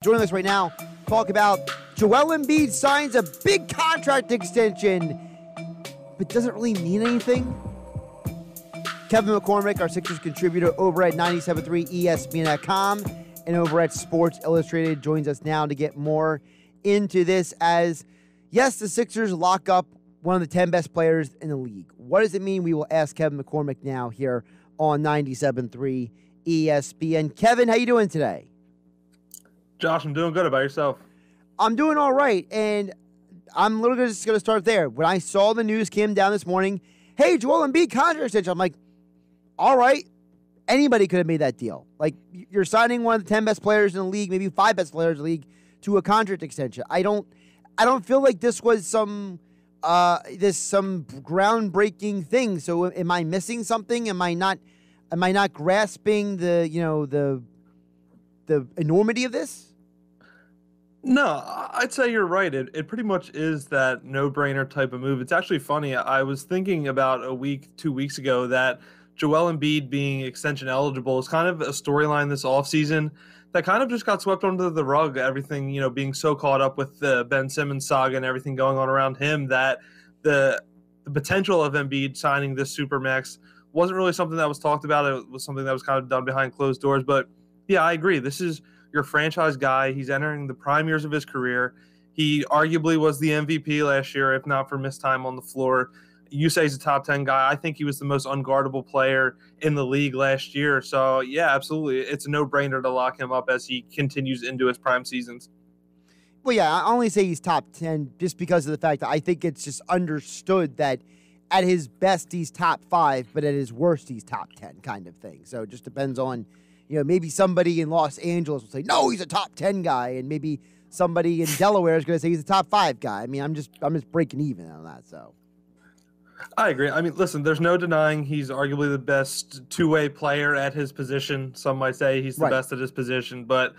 Joining us right now, talk about Joel Embiid signs a big contract extension, but doesn't really mean anything. Kevin McCormick, our Sixers contributor over at 97.3 ESPN.com and over at Sports Illustrated, joins us now to get more into this as, yes, the Sixers lock up one of the 10 best players in the league. What does it mean? We will ask Kevin McCormick now here on 97.3 ESPN. Kevin, how you doing today? Josh, I'm doing good. About yourself? I'm doing all right, and I'm literally just going to start there. When I saw the news came down this morning, hey, Joel Embiid contract extension, I'm like, all right, anybody could have made that deal. Like, you're signing one of the 10 best players in the league, maybe 5 best players in the league, to a contract extension. I don't feel like this was some groundbreaking thing. So am I missing something? Am I not grasping the enormity of this? No, I'd say you're right. It pretty much is that no-brainer type of move. It's actually funny. I was thinking about 2 weeks ago that Joel Embiid being extension eligible is kind of a storyline this offseason that kind of just got swept under the rug. Everything, being so caught up with the Ben Simmons saga and everything going on around him that the potential of Embiid signing this supermax wasn't really something that was talked about. It was something that was kind of done behind closed doors. But yeah, I agree. This is your franchise guy. He's entering the prime years of his career. He arguably was the MVP last year, if not for missed time on the floor. You say he's a top 10 guy. I think he was the most unguardable player in the league last year. So, yeah, absolutely. It's a no-brainer to lock him up as he continues into his prime seasons. Well, yeah, I only say he's top 10 just because of the fact that I think it's just understood that at his best he's top 5, but at his worst he's top 10 kind of thing. So it just depends on, maybe somebody in Los Angeles will say, no, he's a top 10 guy, and maybe somebody in Delaware is going to say he's a top 5 guy. I mean, I'm just breaking even on that, so. I agree. I mean, listen, there's no denying he's arguably the best two-way player at his position. Some might say he's the best at his position, but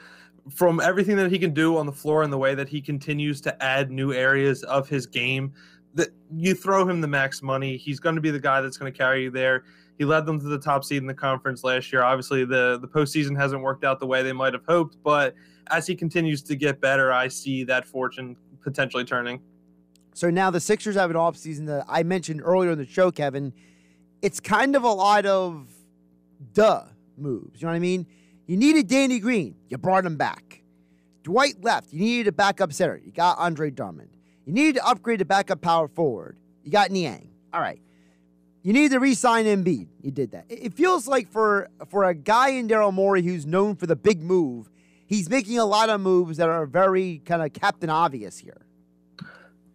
from everything that he can do on the floor and the way that he continues to add new areas of his game, that you throw him the max money, he's going to be the guy that's going to carry you there. He led them to the top seed in the conference last year. Obviously, the postseason hasn't worked out the way they might have hoped, but as he continues to get better, I see that fortune potentially turning. So now the Sixers have an offseason that I mentioned earlier in the show, Kevin. It's kind of a lot of moves. You know what I mean? You needed Danny Green. You brought him back. Dwight left. You needed a backup center. You got Andre Drummond. You needed to upgrade the backup power forward. You got Niang. All right. You needed to re-sign Embiid. You did that. It feels like for a guy in Daryl Morey who's known for the big move, he's making a lot of moves that are very kind of Captain Obvious here.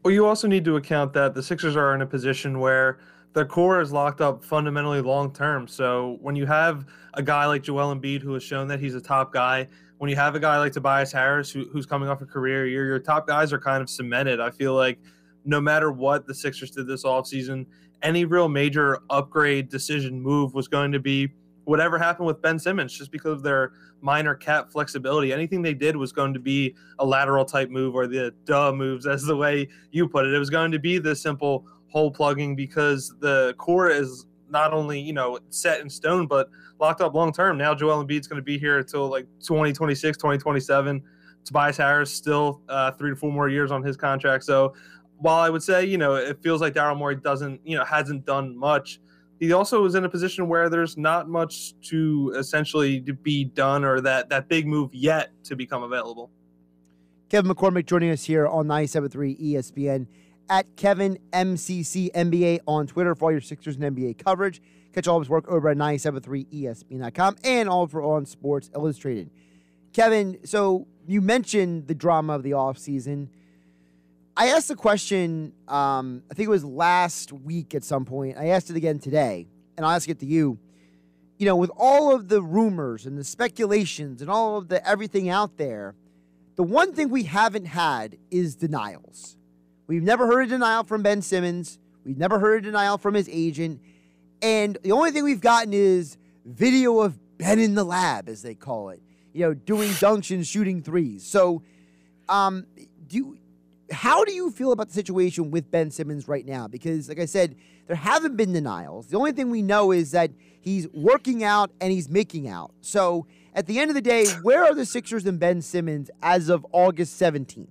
Well, you also need to account that the Sixers are in a position where their core is locked up fundamentally long-term. So when you have a guy like Joel Embiid who has shown that he's a top guy, when you have a guy like Tobias Harris who's coming off a career year, your top guys are kind of cemented. I feel like no matter what the Sixers did this offseason, any real major upgrade decision move was going to be whatever happened with Ben Simmons, just because of their minor cap flexibility. Anything they did was going to be a lateral type move, or the moves, as the way you put it. It was going to be the simple hole plugging because the core is not only, set in stone, but locked up long term. Now Joel Embiid's going to be here until like 2026, 2027. Tobias Harris still 3 to 4 more years on his contract. So while I would say, it feels like Daryl Morey hasn't done much, he also is in a position where there's not much to essentially be done, or that big move yet to become available. Kevin McCormick joining us here on 97.3 ESPN at Kevin MCC NBA on Twitter for all your Sixers and NBA coverage. Catch all of his work over at 97.3 ESPN.com and over on Sports Illustrated. Kevin, so you mentioned the drama of the offseason. I asked the question, I think it was last week at some point. I asked it again today, and I'll ask it to you. With all of the rumors and the speculations and all of the everything out there, the one thing we haven't had is denials. We've never heard a denial from Ben Simmons. We've never heard a denial from his agent. And the only thing we've gotten is video of Ben in the lab, as they call it, doing dunks and shooting threes. So how do you feel about the situation with Ben Simmons right now? Because, like I said, there haven't been denials. The only thing we know is that he's working out and he's making out. So, at the end of the day, where are the Sixers and Ben Simmons as of August 17th?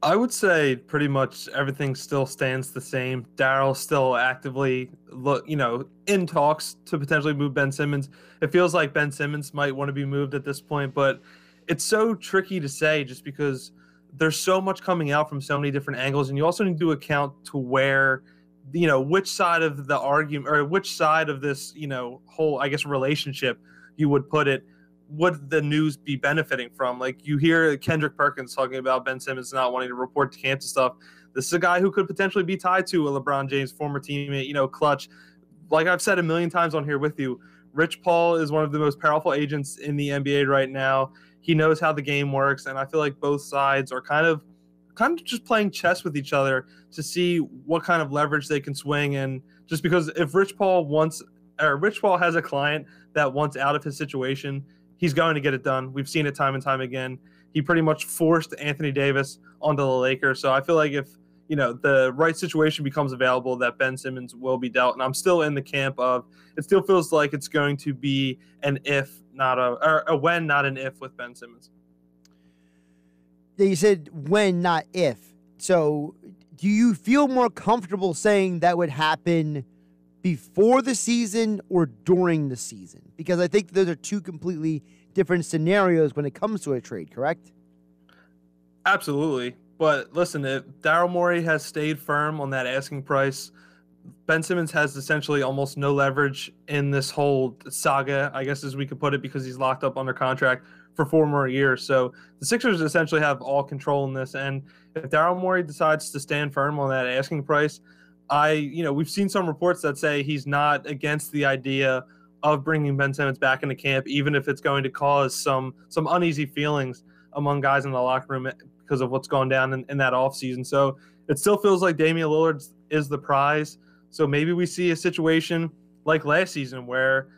I would say pretty much everything still stands the same. Daryl's still actively in talks to potentially move Ben Simmons. It feels like Ben Simmons might want to be moved at this point, but it's so tricky to say just because there's so much coming out from so many different angles, and you also need to account to where, which side of the argument or which side of this, whole, I guess, relationship you would put it. Would the news be benefiting from? Like, you hear Kendrick Perkins talking about Ben Simmons not wanting to report to camp and stuff. This is a guy who could potentially be tied to a LeBron James former teammate, Clutch. Like I've said a million times on here with you, Rich Paul is one of the most powerful agents in the NBA right now. He knows how the game works, and I feel like both sides are kind of just playing chess with each other to see what kind of leverage they can swing. And just because if Rich Paul has a client that wants out of his situation, he's going to get it done. We've seen it time and time again. He pretty much forced Anthony Davis onto the Lakers. So I feel like if, the right situation becomes available, that Ben Simmons will be dealt. And I'm still in the camp of it still feels like it's going to be an if, not a when, not an if with Ben Simmons. You said when, not if. So do you feel more comfortable saying that would happen before the season or during the season? Because I think those are two completely different scenarios when it comes to a trade, correct? Absolutely. But listen, if Daryl Morey has stayed firm on that asking price, Ben Simmons has essentially almost no leverage in this whole saga, I guess as we could put it, because he's locked up under contract for 4 more years. So the Sixers essentially have all control in this. And if Daryl Morey decides to stand firm on that asking price, we've seen some reports that say he's not against the idea of bringing Ben Simmons back into camp, even if it's going to cause some uneasy feelings among guys in the locker room because of what's gone down in that offseason. So it still feels like Damian Lillard is the prize. So maybe we see a situation like last season where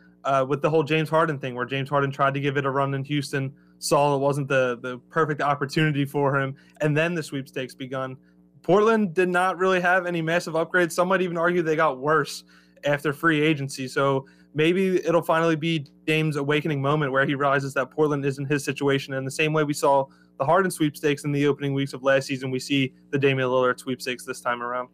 with the whole James Harden thing, where James Harden tried to give it a run in Houston, saw it wasn't the perfect opportunity for him, and then the sweepstakes begun. Portland did not really have any massive upgrades. Some might even argue they got worse after free agency. So maybe it'll finally be Dame's awakening moment where he realizes that Portland isn't his situation. And the same way we saw the Harden sweepstakes in the opening weeks of last season, we see the Damian Lillard sweepstakes this time around.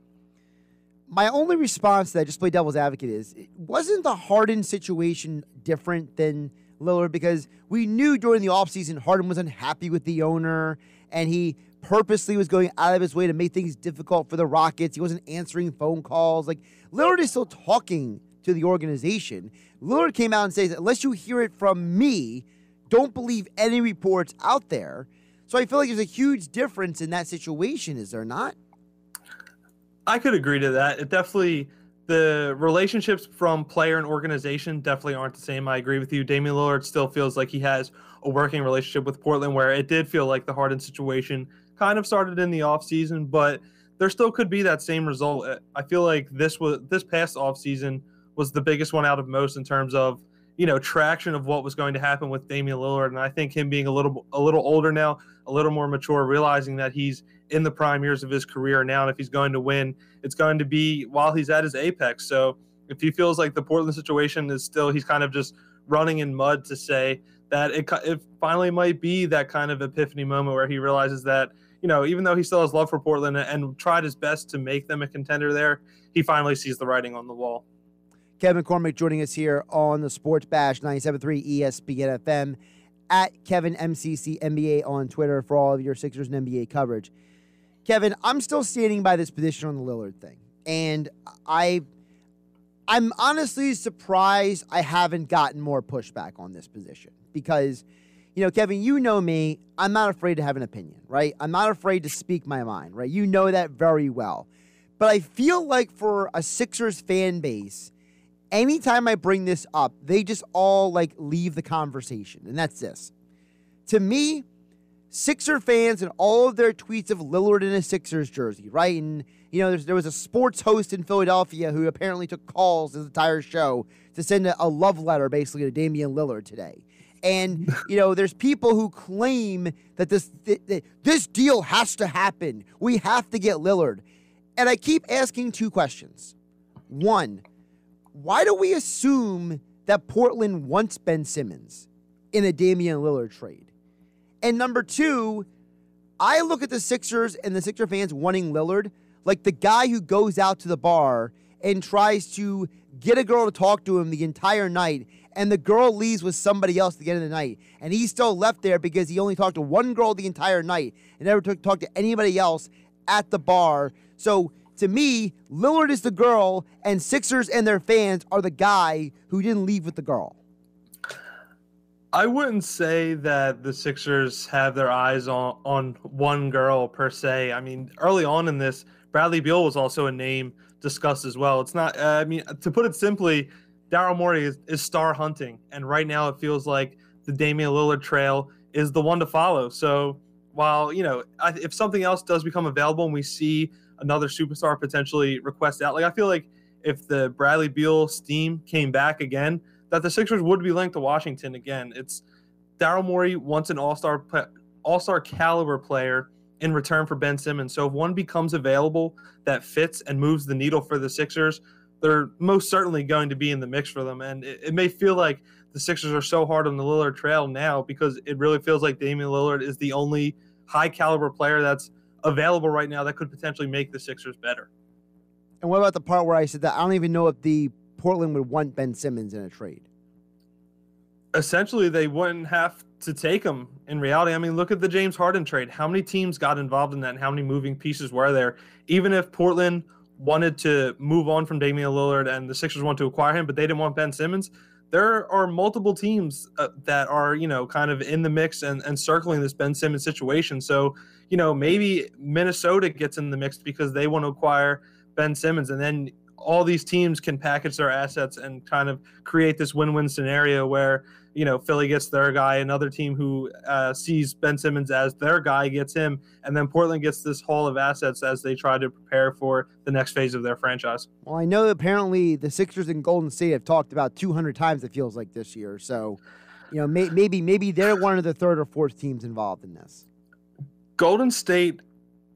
My only response to that, just play devil's advocate, is wasn't the Harden situation different than Lillard? Because we knew during the offseason Harden was unhappy with the owner, and he purposely was going out of his way to make things difficult for the Rockets. He wasn't answering phone calls. Like, Lillard is still talking to the organization. Lillard came out and says, unless you hear it from me, don't believe any reports out there. So I feel like there's a huge difference in that situation, is there not? I could agree to that. It definitely, the relationships from player and organization definitely aren't the same. I agree with you. Damian Lillard still feels like he has a working relationship with Portland, where it did feel like the Harden situation kind of started in the offseason, but there still could be that same result. I feel like this past offseason was the biggest one out of most in terms of, traction of what was going to happen with Damian Lillard. And I think him being a little older now, a little more mature, realizing that he's in the prime years of his career now, and if he's going to win, it's going to be while he's at his apex. So if he feels like the Portland situation is still, he's kind of just running in mud, to say that it finally might be that kind of epiphany moment where he realizes that, even though he still has love for Portland and tried his best to make them a contender there, he finally sees the writing on the wall. Kevin McCormick joining us here on the Sports Bash, 97.3 ESPN FM, at Kevin MCC NBA on Twitter for all of your Sixers and NBA coverage. Kevin, I'm still standing by this position on the Lillard thing, and I'm honestly surprised I haven't gotten more pushback on this position because, Kevin, you know me, I'm not afraid to have an opinion, right? I'm not afraid to speak my mind, right? You know that very well. But I feel like for a Sixers fan base, anytime I bring this up, they just all leave the conversation. And that's this. To me, Sixer fans and all of their tweets of Lillard in a Sixers jersey, right? And, there was a sports host in Philadelphia who apparently took calls this entire show to send a love letter basically to Damian Lillard today. And, there's people who claim that this deal has to happen. We have to get Lillard. And I keep asking two questions. One, why do we assume that Portland wants Ben Simmons in a Damian Lillard trade? And number two, I look at the Sixers and the Sixer fans wanting Lillard like the guy who goes out to the bar and tries to get a girl to talk to him the entire night, and the girl leaves with somebody else at the end of the night, and he's still left there because he only talked to one girl the entire night and never talked to anybody else at the bar. So to me, Lillard is the girl, and Sixers and their fans are the guy who didn't leave with the girl. I wouldn't say that the Sixers have their eyes on one girl per se. I mean, early on in this, Bradley Beal was also a name discussed as well. It's not, to put it simply, Daryl Morey is star hunting. And right now it feels like the Damian Lillard trail is the one to follow. So while, if something else does become available and we see another superstar potentially request out, I feel like if the Bradley Beal steam came back again, that the Sixers would be linked to Washington again. It's Daryl Morey wants an all-star caliber player in return for Ben Simmons. So if one becomes available that fits and moves the needle for the Sixers, they're most certainly going to be in the mix for them. And it may feel like the Sixers are so hard on the Lillard trail now because it really feels like Damian Lillard is the only high caliber player that's available right now that could potentially make the Sixers better. And what about the part where I said that I don't even know if the Portland would want Ben Simmons in a trade? Essentially, they wouldn't have to take him in reality. I mean, look at the James Harden trade. How many teams got involved in that and how many moving pieces were there? Even if Portland wanted to move on from Damian Lillard and the Sixers want to acquire him, but they didn't want Ben Simmons, there are multiple teams that are, kind of in the mix and circling this Ben Simmons situation. So, maybe Minnesota gets in the mix because they want to acquire Ben Simmons, and then all these teams can package their assets and kind of create this win-win scenario where, Philly gets their guy, another team who sees Ben Simmons as their guy gets him, and then Portland gets this haul of assets as they try to prepare for the next phase of their franchise. Well, I know apparently the Sixers and Golden State have talked about 200 times, it feels like, this year. So, maybe they're one of the third or fourth teams involved in this. Golden State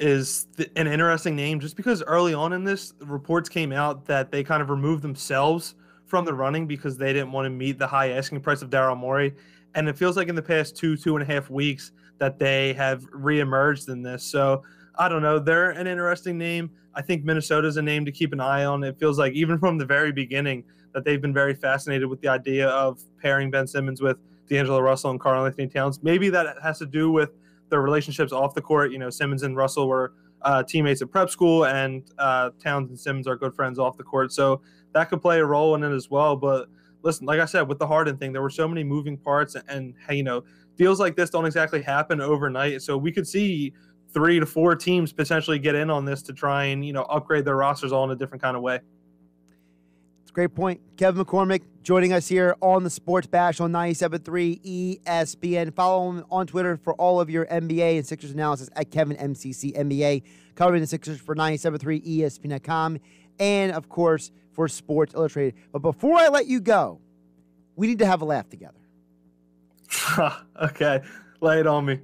is an interesting name just because early on in this, reports came out that they kind of removed themselves from the running because they didn't want to meet the high asking price of Daryl Morey. And it feels like in the past 2.5 weeks that they have reemerged in this. So I don't know. They're an interesting name. I think Minnesota's a name to keep an eye on. It feels like even from the very beginning that they've been very fascinated with the idea of pairing Ben Simmons with D'Angelo Russell and Karl-Anthony Towns. Maybe that has to do with their relationships off the court. Simmons and Russell were teammates at prep school, and Towns and Simmons are good friends off the court. So that could play a role in it as well. But listen, like I said, with the Harden thing, there were so many moving parts, and deals like this don't exactly happen overnight. So we could see 3 to 4 teams potentially get in on this to try and, upgrade their rosters all in a different kind of way. It's a great point. Kevin McCormick joining us here on the Sports Bash on 97.3 ESPN. Follow him on Twitter for all of your NBA and Sixers analysis at KevinMCCNBA, covering the Sixers for 97.3 ESPN.com, and, of course, for Sports Illustrated. But before I let you go, we need to have a laugh together. Okay, lay it on me.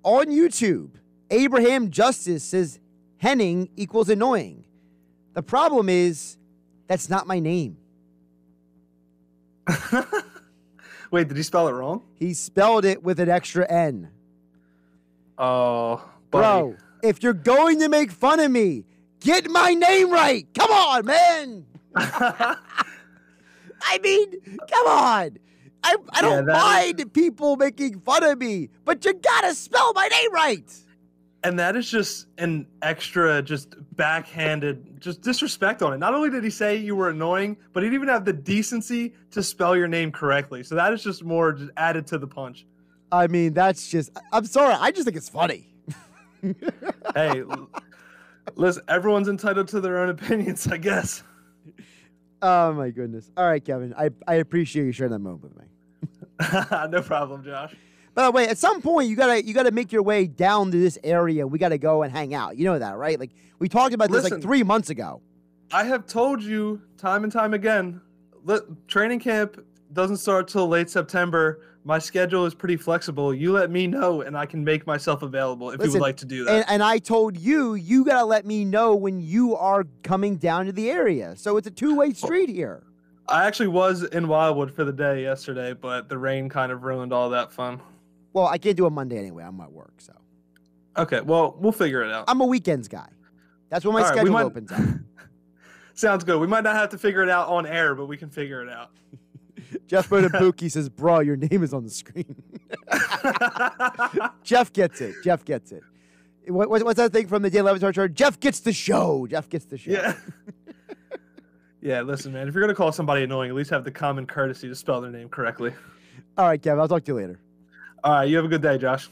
On YouTube, Abraham Justice says Hennig equals annoying. The problem is, that's not my name. Wait, did he spell it wrong? He spelled it with an extra N. Oh, Bro, buddy. if you're going to make fun of me, get my name right. Come on, man. I mean, come on. I don't mind people making fun of me, but you gotta spell my name right. And that is just an extra, just backhanded, just disrespect on it. Not only did he say you were annoying, but he didn't even have the decency to spell your name correctly. So that is just more just added to the punch. I mean, that's just, I'm sorry. I just think it's funny. Hey, listen, everyone's entitled to their own opinions, I guess. Oh, my goodness. All right, Kevin. I appreciate you sharing that moment with me. No problem, Josh. By the way, at some point you gotta make your way down to this area. We gotta go and hang out. You know that, right? Like we talked about this like 3 months ago. I have told you time and time again. Training camp doesn't start till late September. My schedule is pretty flexible. You let me know, and I can make myself available if you would like to do that. And I told you got to let me know when you are coming down to the area. So it's a two-way street here. I actually was in Wildwood for the day yesterday, but the rain kind of ruined all that fun. Well, I can't do a Monday anyway. I'm at work, so. Okay, well, we'll figure it out. I'm a weekends guy. That's when my schedule opens up. Sounds good. We might not have to figure it out on air, but we can figure it out. Jeff Bonabuki says, bro, your name is on the screen. Jeff gets it. Jeff gets it. What's that thing from the Daily Laboratory chart? Jeff gets the show. Jeff gets the show. Yeah. Yeah, listen, man. If you're going to call somebody annoying, at least have the common courtesy to spell their name correctly. All right, Kevin. I'll talk to you later. All right. You have a good day, Josh.